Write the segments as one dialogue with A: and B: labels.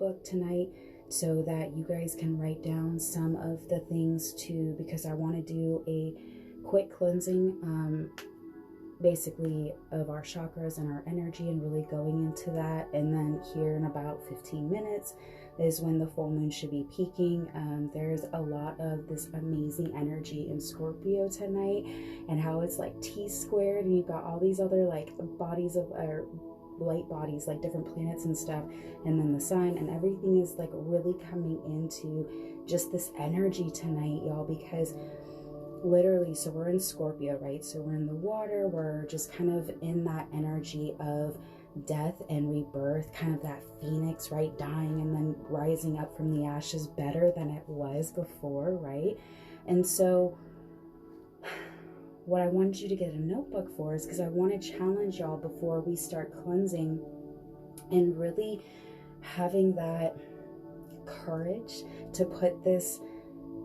A: notebook tonight so that you guys can write down some of the things too, because I want to do a quick cleansing basically of our chakras and our energy, and really going into that. And then here in about 15 minutes is when the full moon should be peaking. There's a lot of this amazing energy in Scorpio tonight, and how it's like T-squared, and you've got all these other like bodies of light bodies, like different planets and stuff, and then the sun, and everything is like really coming into just this energy tonight, y'all, because literally, so we're in Scorpio, right? So we're in the water, we're just kind of in that energy of death and rebirth, kind of that phenix, right? Dying and then rising up from the ashes better than it was before, right? And so what I wanted you to get a notebook for is because I want to challenge y'all before we start cleansing, and really having that courage to put this,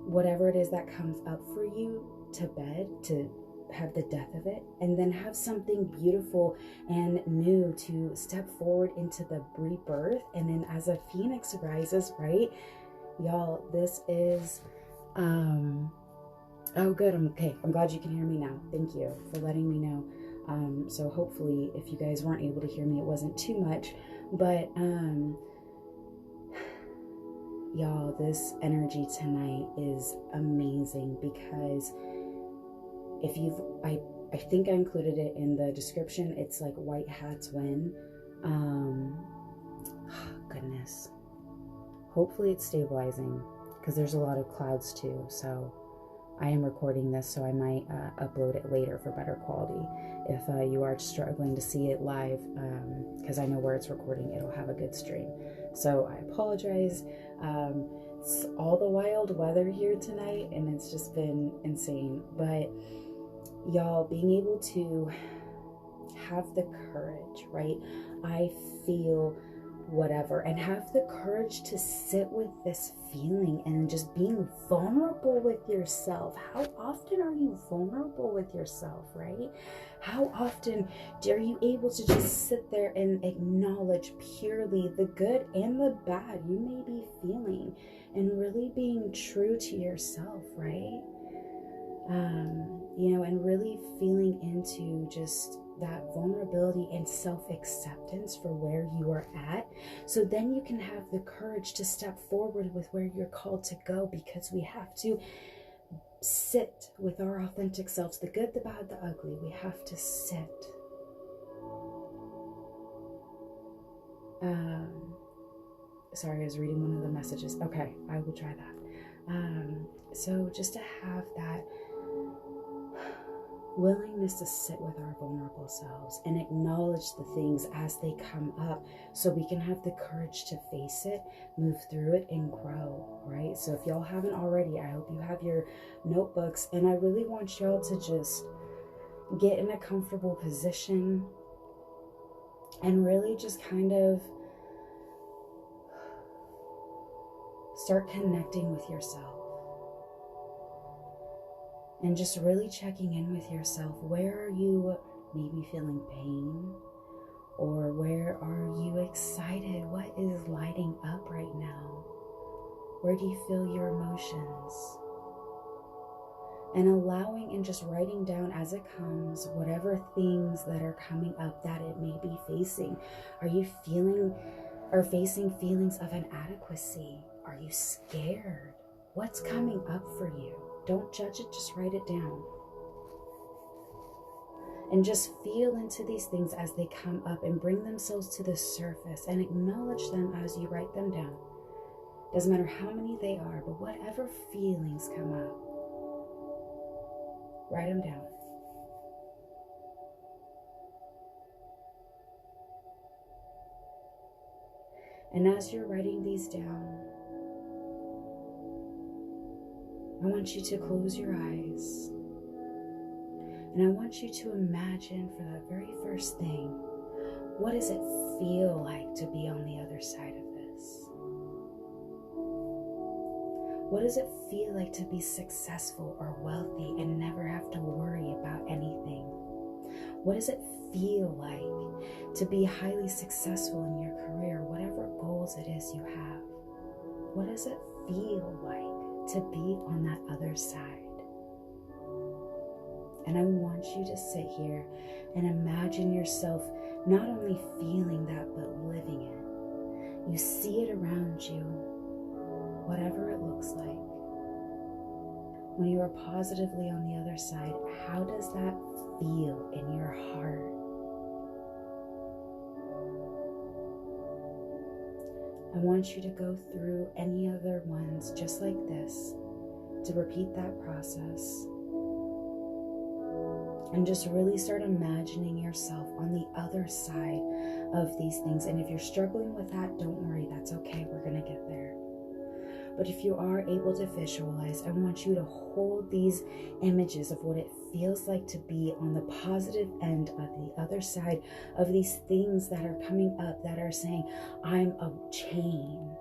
A: whatever it is that comes up for you, to bed, to have the death of it, and then have something beautiful and new to step forward into the rebirth. And then as a phoenix rises, right, y'all, this is oh good, I'm glad you can hear me now. Thank you for letting me know. So hopefully if you guys weren't able to hear me, it wasn't too much, but y'all, this energy tonight is amazing, because if I think I included it in the description. It's like white hats win. Goodness. Hopefully it's stabilizing, because there's a lot of clouds too. So I am recording this, so I might upload it later for better quality. If you are struggling to see it live, because I know where it's recording, it'll have a good stream. So I apologize. It's all the wild weather here tonight, and it's just been insane. But y'all, being able to have the courage, right? I feel whatever, and have the courage to sit with this feeling and just being vulnerable with yourself. How often are you vulnerable with yourself, right? How often are you able to just sit there and acknowledge purely the good and the bad you may be feeling, and really being true to yourself, right? You know, and really feeling into just that vulnerability and self-acceptance for where you are at, so then you can have the courage to step forward with where you're called to go, because we have to sit with our authentic selves, the good, the bad, the ugly. We have to sit. Sorry, I was reading one of the messages. Okay, I will try that. So just to have that willingness to sit with our vulnerable selves and acknowledge the things as they come up, so we can have the courage to face it, move through it, and grow, right? So if y'all haven't already, I hope you have your notebooks, and I really want y'all to just get in a comfortable position and really just kind of start connecting with yourself. And just really checking in with yourself. Where are you maybe feeling pain? Or where are you excited? What is lighting up right now? Where do you feel your emotions? And allowing and just writing down as it comes, whatever things that are coming up that it may be facing. Are you feeling or facing feelings of inadequacy? Are you scared? What's coming up for you? Don't judge it, just write it down. And just feel into these things as they come up and bring themselves to the surface, and acknowledge them as you write them down. Doesn't matter how many they are, but whatever feelings come up, write them down. And as you're writing these down, I want you to close your eyes, and I want you to imagine for the very first thing, what does it feel like to be on the other side of this? What does it feel like to be successful or wealthy and never have to worry about anything? What does it feel like to be highly successful in your career, whatever goal goals it is you have. What does it feel like to be on that other side? And I want you to sit here and imagine yourself not only feeling that, but living it. You see it around you, whatever it looks like. When you are positively on the other side, how does that feel in your heart? I want you to go through any other ones just like this, to repeat that process. And just really start imagining yourself on the other side of these things. And if you're struggling with that, don't worry, that's okay. We're going to get there. But if you are able to visualize, I want you to hold these images of what it feels like to be on the positive end of the other side of these things that are coming up that are saying, I'm a chain.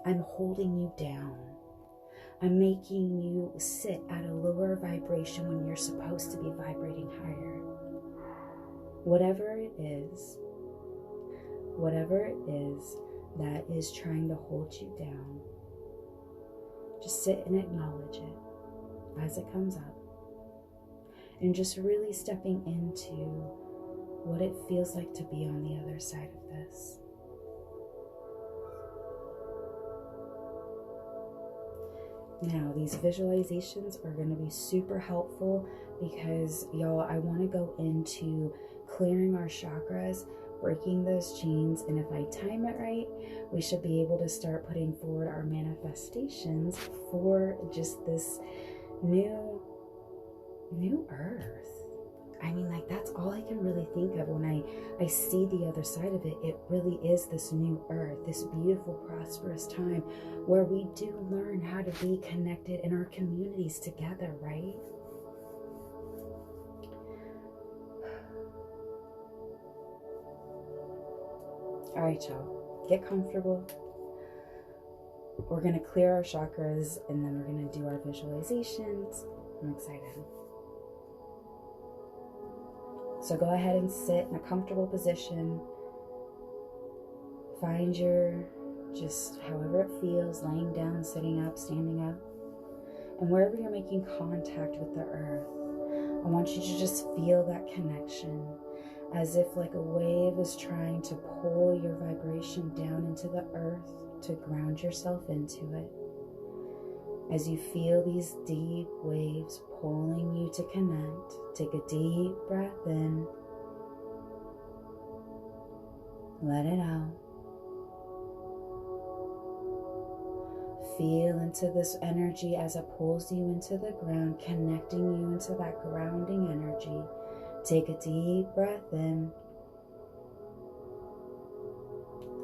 A: I'm holding you down. I'm making you sit at a lower vibration when you're supposed to be vibrating higher. Whatever it is that is trying to hold you down, just sit and acknowledge it as it comes up. And just really stepping into what it feels like to be on the other side of this. Now, these visualizations are going to be super helpful because, y'all, I want to go into clearing our chakras, breaking those chains, and if I time it right, we should be able to start putting forward our manifestations for just this new earth. I mean, like, that's all I can really think of when I see the other side of it. It really is this new earth, this beautiful, prosperous time where we do learn how to be connected in our communities together, right? All right, y'all, get comfortable. We're going to clear our chakras and then we're going to do our visualizations. I'm excited. So go ahead and sit in a comfortable position. Find your, just however it feels, laying down, sitting up, standing up. And wherever you're making contact with the earth, I want you to just feel that connection, as if like a wave is trying to pull your vibration down into the earth to ground yourself into it. As you feel these deep waves pulling you to connect, take a deep breath in, let it out. Feel into this energy as it pulls you into the ground, connecting you into that grounding energy. Take a deep breath in,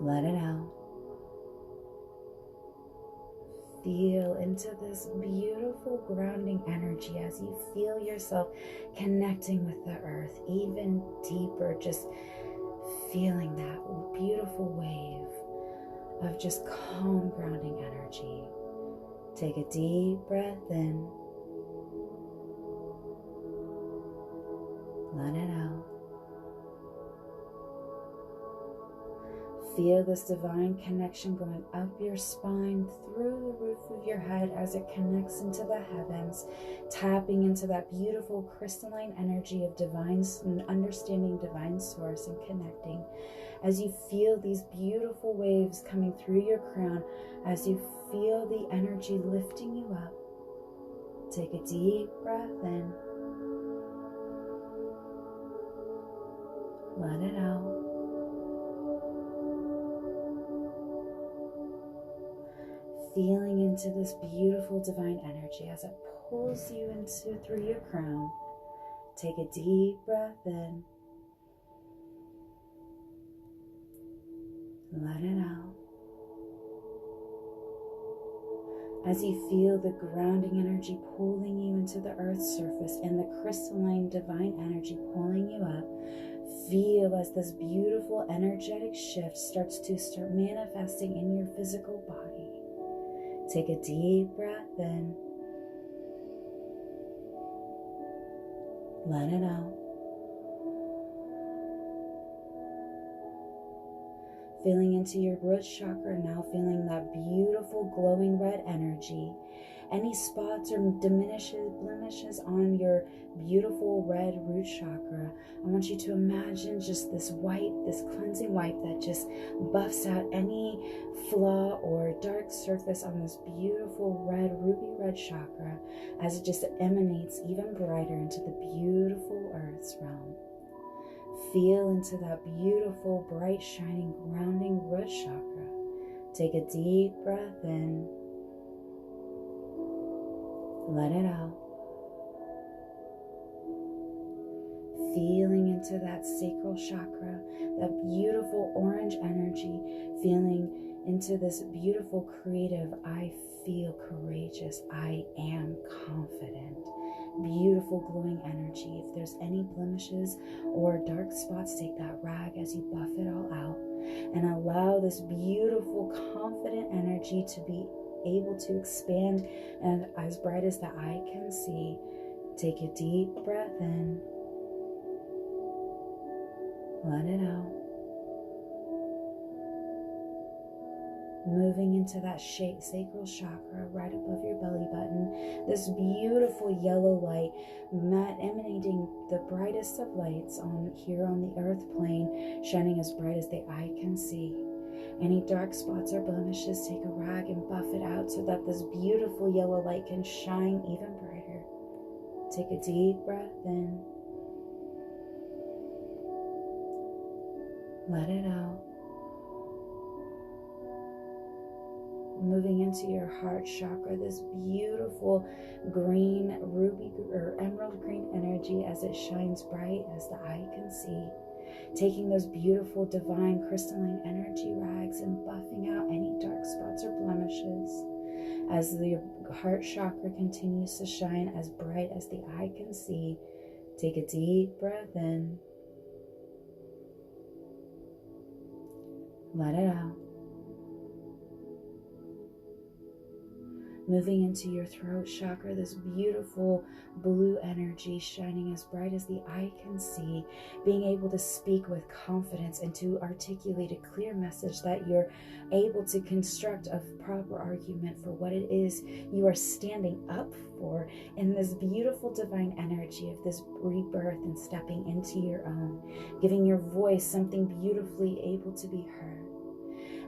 A: let it out. Feel into this beautiful grounding energy as you feel yourself connecting with the earth even deeper, just feeling that beautiful wave of just calm grounding energy. Take a deep breath in, let it out. Feel this divine connection going up your spine, through the roof of your head as it connects into the heavens, tapping into that beautiful crystalline energy of divine, understanding divine source and connecting. As you feel these beautiful waves coming through your crown, as you feel the energy lifting you up, take a deep breath in, let it out. Feeling into this beautiful divine energy as it pulls you into through your crown. Take a deep breath in. Let it out. As you feel the grounding energy pulling you into the earth's surface and the crystalline divine energy pulling you up, feel as this beautiful energetic shift starts to manifesting in your physical body. Take a deep breath in. Let it out. Feeling into your root chakra now, feeling that beautiful glowing red energy. Any spots or blemishes on your beautiful red root chakra, I want you to imagine just this white, this cleansing white that just buffs out any flaw or dark surface on this beautiful red, ruby red chakra, as it just emanates even brighter into the beautiful earth's realm. Feel into that beautiful, bright, shining, grounding root chakra. Take a deep breath in. Let it out. Feeling into that sacral chakra, that beautiful orange energy, feeling into this beautiful creative, I feel courageous, I am confident. Beautiful glowing energy. If there's any blemishes or dark spots, take that rag as you buff it all out and allow this beautiful, confident energy to be able to expand and as bright as the eye can see. Take a deep breath in. Let it out. Moving into that sacral chakra right above your belly button. This beautiful yellow light emanating the brightest of lights here on the earth plane, shining as bright as the eye can see. Any dark spots or blemishes, take a rag and buff it out so that this beautiful yellow light can shine even brighter. Take a deep breath in. Let it out. Moving into your heart chakra, this beautiful green, ruby or emerald green energy as it shines bright as the eye can see. Taking those beautiful divine crystalline energy rags and buffing out any dark spots or blemishes. As the heart chakra continues to shine as bright as the eye can see, take a deep breath in. Let it out. Moving into your throat chakra, this beautiful blue energy shining as bright as the eye can see, being able to speak with confidence and to articulate a clear message that you're able to construct a proper argument for what it is you are standing up for in this beautiful divine energy of this rebirth and stepping into your own, giving your voice something beautifully able to be heard.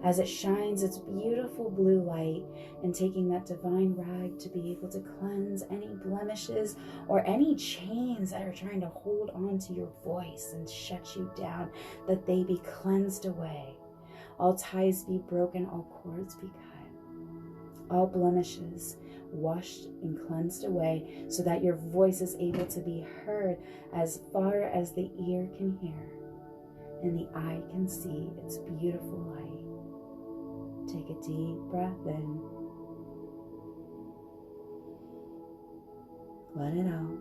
A: As it shines its beautiful blue light and taking that divine rag to be able to cleanse any blemishes or any chains that are trying to hold on to your voice and shut you down, that they be cleansed away. All ties be broken, all cords be cut. All blemishes washed and cleansed away so that your voice is able to be heard as far as the ear can hear and the eye can see its beautiful light. Take a deep breath in. Let it out.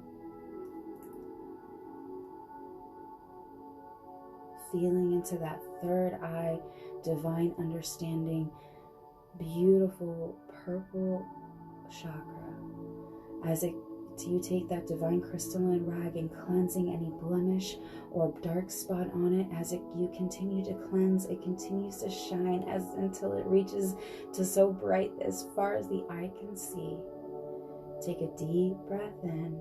A: Feeling into that third eye, divine understanding, beautiful purple chakra. As you take that divine crystalline rag and cleansing any blemish or dark spot on it, as you continue to cleanse, it continues to shine until it reaches to so bright as far as the eye can see. Take a deep breath in.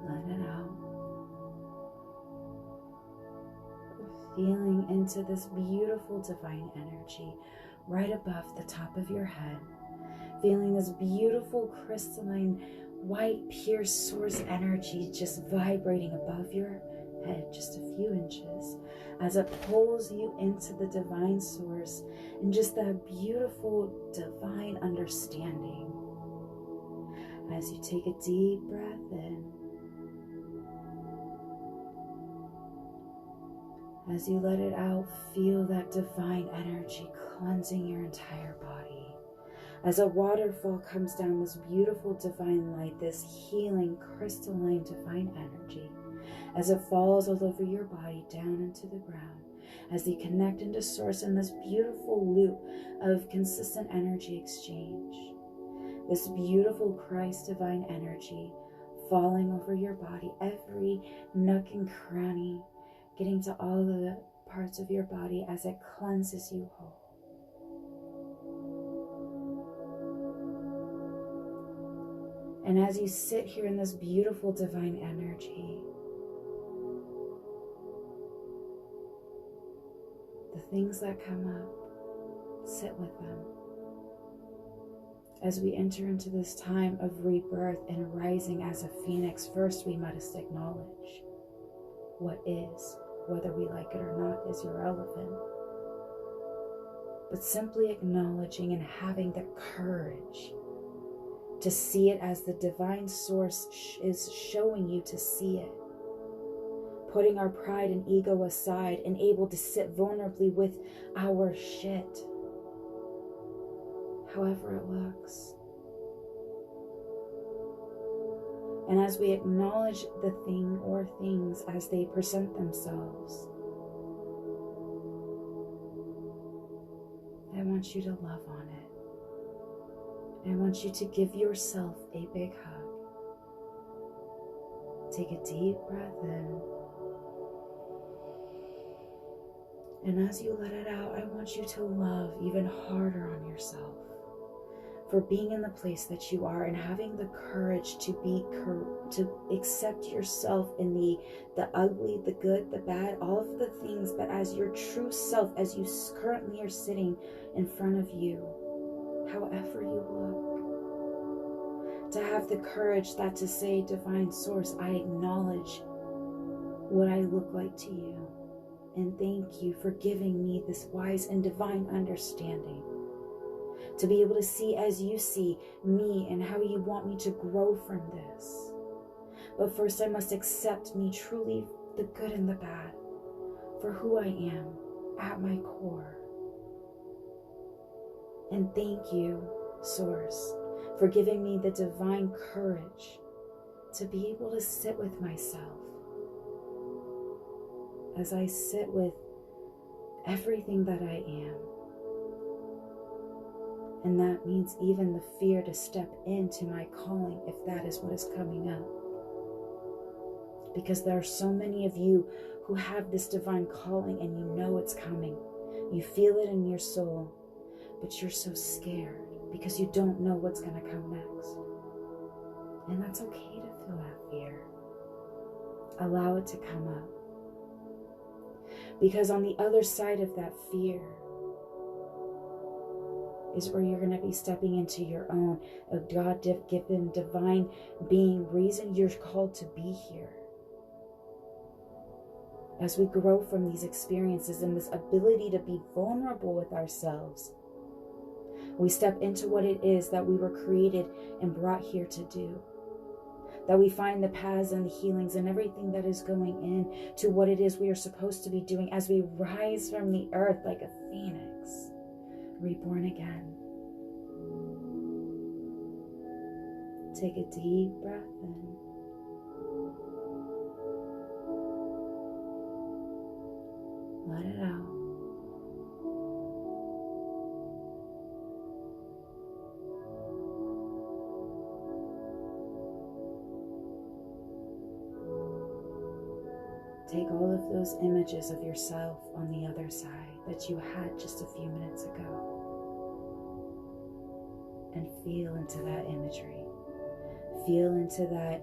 A: Let it out. Feeling into this beautiful divine energy right above the top of your head. Feeling this beautiful crystalline white pure source energy just vibrating above your head just a few inches as it pulls you into the divine source and just that beautiful divine understanding. As you take a deep breath in, as you let it out, feel that divine energy cleansing your entire body. As a waterfall comes down, this beautiful divine light, this healing crystalline divine energy, as it falls all over your body down into the ground, as you connect into source in this beautiful loop of consistent energy exchange. This beautiful Christ divine energy falling over your body, every nook and cranny, getting to all of the parts of your body as it cleanses you whole. And as you sit here in this beautiful divine energy, the things that come up, sit with them. As we enter into this time of rebirth and rising as a phoenix, first we must acknowledge what is. Whether we like it or not is irrelevant. But simply acknowledging and having the courage to see it as the divine source is showing you to see it. Putting our pride and ego aside and able to sit vulnerably with our shit. However it looks. And as we acknowledge the thing or things as they present themselves, I want you to love on it. I want you to give yourself a big hug. Take a deep breath in. And as you let it out, I want you to love even harder on yourself for being in the place that you are and having the courage to accept yourself in the ugly, the good, the bad, all of the things, but as your true self, as you currently are sitting in front of you, however you look. To have the courage that to say, divine source, I acknowledge what I look like to you. And thank you for giving me this wise and divine understanding. To be able to see as you see me and how you want me to grow from this. But first I must accept me truly, the good and the bad, for who I am at my core. And thank you, Source, for giving me the divine courage to be able to sit with myself. As I sit with everything that I am. And that means even the fear to step into my calling, if that is what is coming up. Because there are so many of you who have this divine calling and you know it's coming. You feel it in your soul, but you're so scared because you don't know what's going to come next. And that's okay to feel that fear. Allow it to come up. Because on the other side of that fear is where you're going to be stepping into your own God-given divine being, reason you're called to be here. As we grow from these experiences and this ability to be vulnerable with ourselves, we step into what it is that we were created and brought here to do. That we find the paths and the healings and everything that is going in to what it is we are supposed to be doing as we rise from the earth like a phoenix, reborn again. Take a deep breath in. Let it out. Take all of those images of yourself on the other side that you had just a few minutes ago and feel into that imagery. Feel into that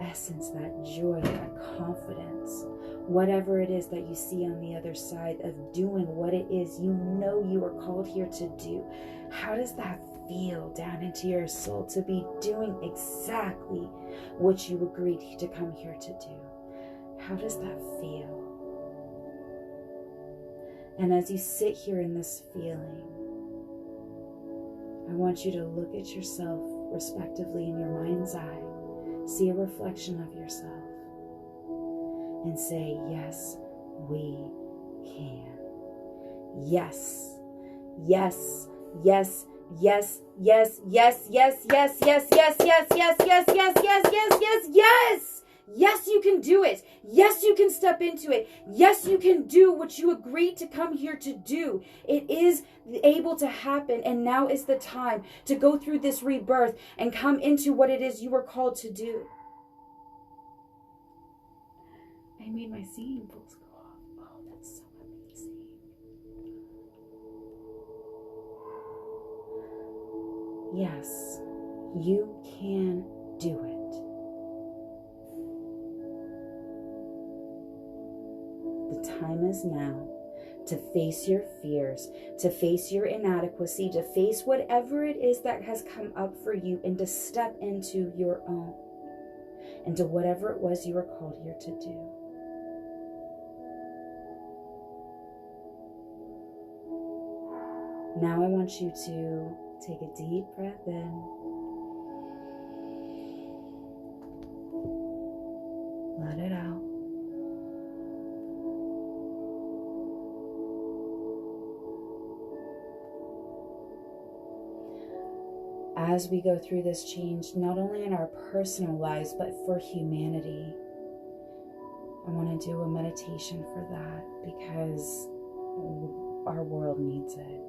A: essence, that joy, that confidence, whatever it is that you see on the other side of doing what it is you know you are called here to do. How does that feel down into your soul to be doing exactly what you agreed to come here to do? How does that feel? And as you sit here in this feeling, I want you to look at yourself respectively in your mind's eye. See a reflection of yourself and say, yes, we can. Yes, yes, yes, yes, yes, yes, yes, yes, yes, yes, yes, yes, yes, yes, yes, yes, yes. Yes, you can do it. Yes, you can step into it. Yes, you can do what you agreed to come here to do. It is able to happen, and now is the time to go through this rebirth and come into what it is you were called to do. I made my singing bowls go off. Oh, that's so amazing. Yes, you can do it. The time is now to face your fears, to face your inadequacy, to face whatever it is that has come up for you, and to step into your own, into whatever it was you were called here to do. Now I want you to take a deep breath in. Let it out. As we go through this change, not only in our personal lives, but for humanity, I want to do a meditation for that because our world needs it.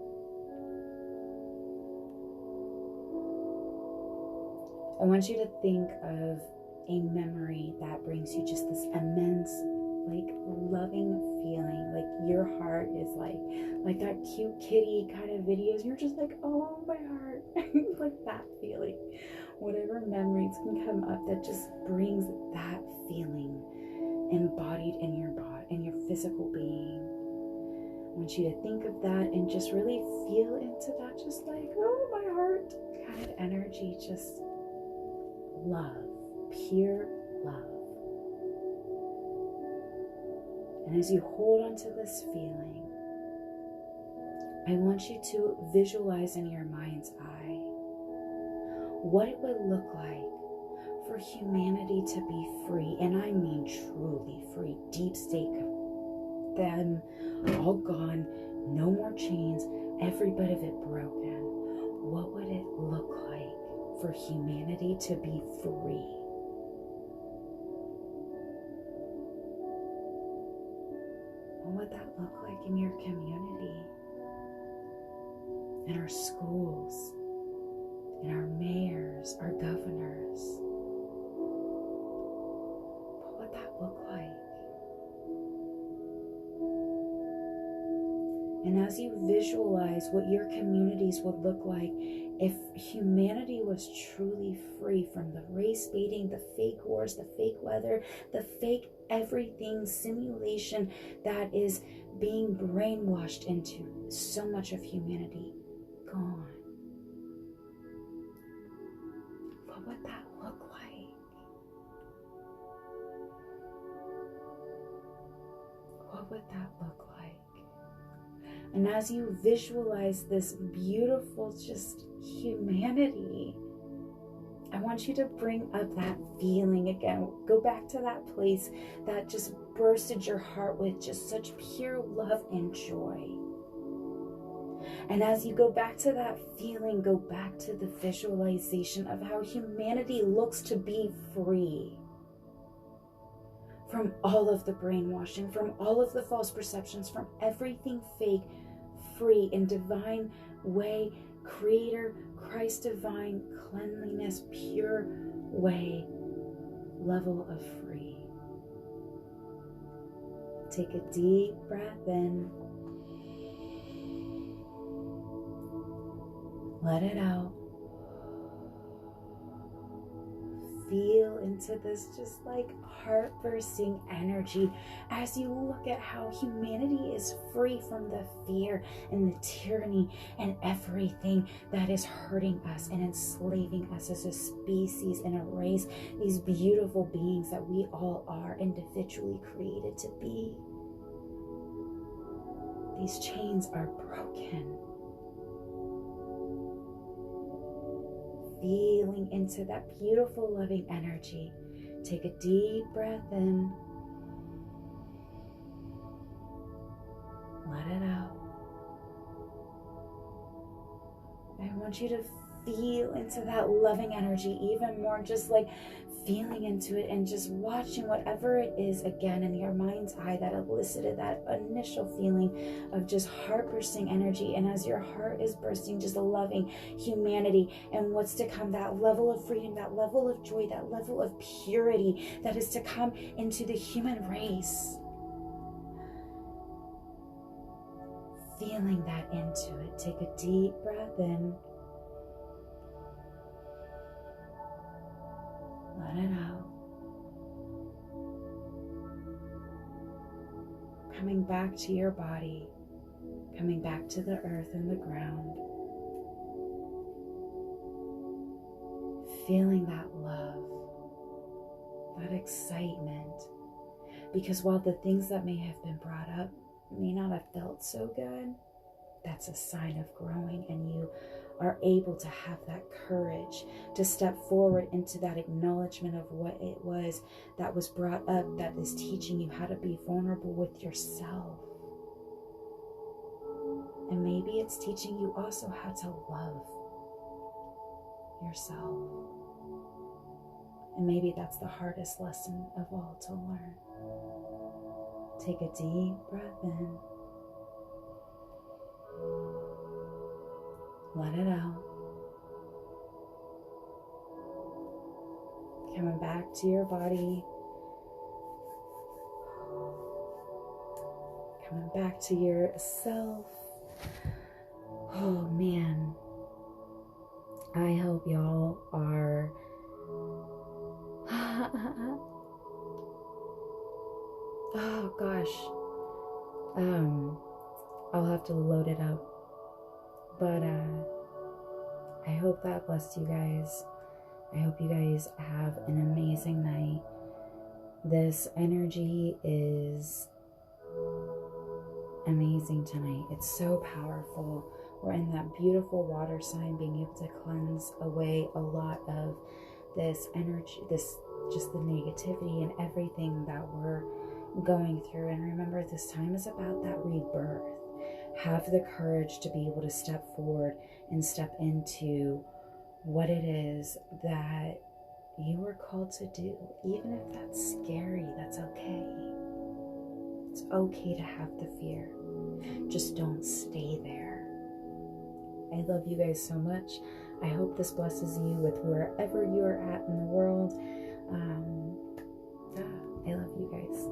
A: I want you to think of a memory that brings you just this immense, loving feeling. Like your heart is like that cute kitty kind of videos. You're just like, oh, my heart. Like that feeling. Whatever memories can come up that just brings that feeling embodied in your body, in your physical being. I want you to think of that and just really feel into that, just like, oh, my heart kind of energy, just love, pure love. And as you hold on to this feeling, I want you to visualize in your mind's eye what it would look like for humanity to be free, and I mean truly free, deep state, them all gone, no more chains, every bit of it broken. What would it look like for humanity to be free? What would that look like in your community, in our schools, in our mayors, our governors? What would that look like? And as you visualize what your communities would look like if humanity was truly free from the race baiting, the fake wars, the fake weather, the fake everything simulation that is being brainwashed into so much of humanity, gone. What would that look like? What would that look like? And as you visualize this beautiful just humanity, I want you to bring up that feeling again. Go back to that place that just bursted your heart with just such pure love and joy. And as you go back to that feeling, go back to the visualization of how humanity looks to be free from all of the brainwashing, from all of the false perceptions, from everything fake, free in divine way, creator, Christ divine, cleanliness, pure way, level of free. Take a deep breath in. Let it out. Feel into this just like heart-bursting energy as you look at how humanity is free from the fear and the tyranny and everything that is hurting us and enslaving us as a species and a race, these beautiful beings that we all are individually created to be. These chains are broken. Feeling into that beautiful loving energy. Take a deep breath in. Let it out. I want you to feel into that loving energy even more, just like feeling into it and just watching whatever it is again in your mind's eye that elicited that initial feeling of just heart bursting energy. And as your heart is bursting, just loving humanity and what's to come, that level of freedom, that level of joy, that level of purity that is to come into the human race. Feeling that into it. Take a deep breath in. Let it out. Coming back to your body, coming back to the earth and the ground. Feeling that love, that excitement. Because while the things that may have been brought up may not have felt so good, that's a sign of growing, and you are able to have that courage to step forward into that acknowledgement of what it was that was brought up that is teaching you how to be vulnerable with yourself. And maybe it's teaching you also how to love yourself. And maybe that's the hardest lesson of all to learn. Take a deep breath in. Let it out. Coming back to your body. Coming back to yourself. Oh man. I hope y'all are oh gosh. I'll have to load it up. But I hope that blessed you guys. I hope you guys have an amazing night. This energy is amazing tonight. It's so powerful. We're in that beautiful water sign, being able to cleanse away a lot of this energy, just the negativity and everything that we're going through. And remember, this time is about that rebirth. Have the courage to be able to step forward and step into what it is that you were called to do. Even if that's scary, that's okay. It's okay to have the fear. Just don't stay there. I love you guys so much. I hope this blesses you with wherever you are at in the world. I love you guys.